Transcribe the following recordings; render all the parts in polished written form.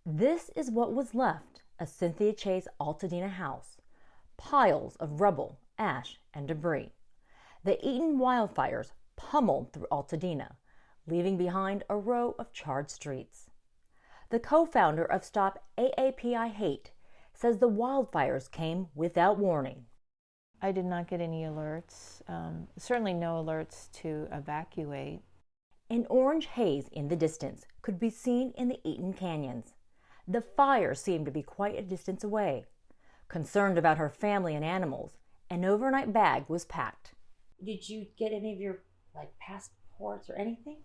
This is what was left of Cynthia Choi's Altadena house. Piles of rubble, ash, and debris. The Eaton wildfires pummeled through Altadena, leaving behind a row of charred streets. The co-founder of Stop AAPI Hate says the wildfires came without warning. I did not get any alerts, certainly no alerts to evacuate. An orange haze in the distance could be seen in the Eaton canyons. The fire seemed to be quite a distance away. Concerned about her family and animals, an overnight bag was packed. Did you get any of your passports or anything?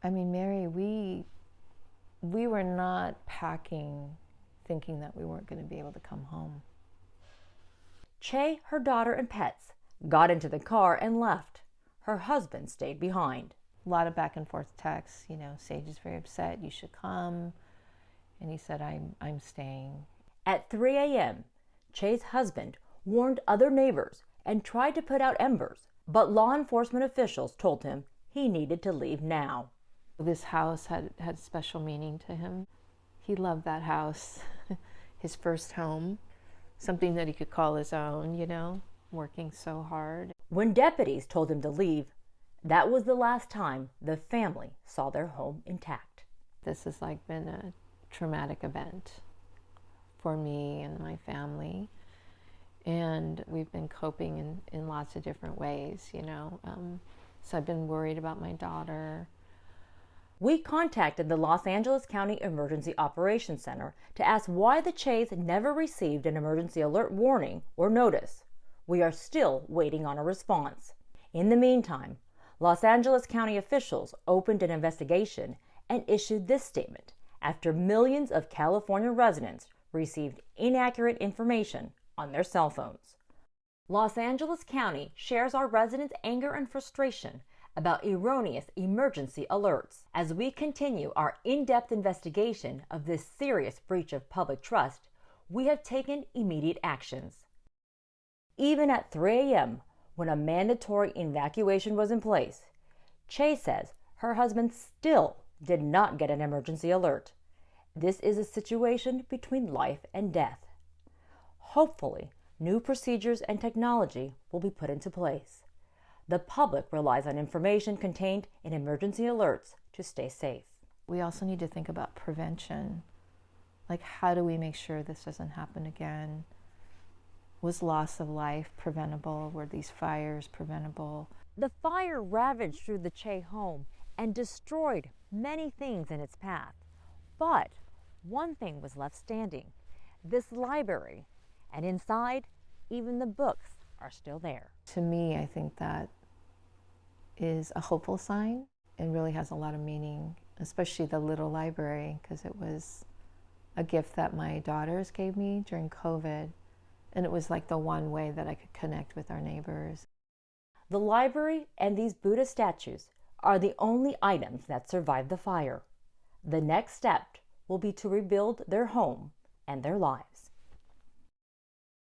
I mean, Mary, we were not packing thinking that we weren't going to be able to come home. Choi, her daughter, and pets got into the car and left. Her husband stayed behind. A lot of back and forth texts, Sage is very upset, you should come. And he said, I'm staying. At 3 a.m., Choi's husband warned other neighbors and tried to put out embers, but law enforcement officials told him he needed to leave now. This house had special meaning to him. He loved that house, his first home, something that he could call his own, working so hard. When deputies told him to leave, that was the last time the family saw their home intact. This has been a traumatic event for me and my family. And we've been coping in lots of different ways, So I've been worried about my daughter. We contacted the Los Angeles County Emergency Operations Center to ask why the Chois never received an emergency alert warning or notice. We are still waiting on a response. In the meantime, Los Angeles County officials opened an investigation and issued this statement after millions of California residents received inaccurate information on their cell phones. Los Angeles County shares our residents' anger and frustration about erroneous emergency alerts. As we continue our in-depth investigation of this serious breach of public trust, we have taken immediate actions. Even at 3 a.m., when a mandatory evacuation was in place, Choi says her husband still did not get an emergency alert. This is a situation between life and death. Hopefully, new procedures and technology will be put into place. The public relies on information contained in emergency alerts to stay safe. We also need to think about prevention. How do we make sure this doesn't happen again? Was loss of life preventable? Were these fires preventable? The fire ravaged through the Choi home and destroyed many things in its path. But one thing was left standing, this library, and inside, even the books are still there. To me, I think that is a hopeful sign and really has a lot of meaning, especially the little library, because it was a gift that my daughters gave me during COVID, and it was the one way that I could connect with our neighbors. The library and these Buddha statues are the only items that survived the fire. The next step will be to rebuild their home and their lives.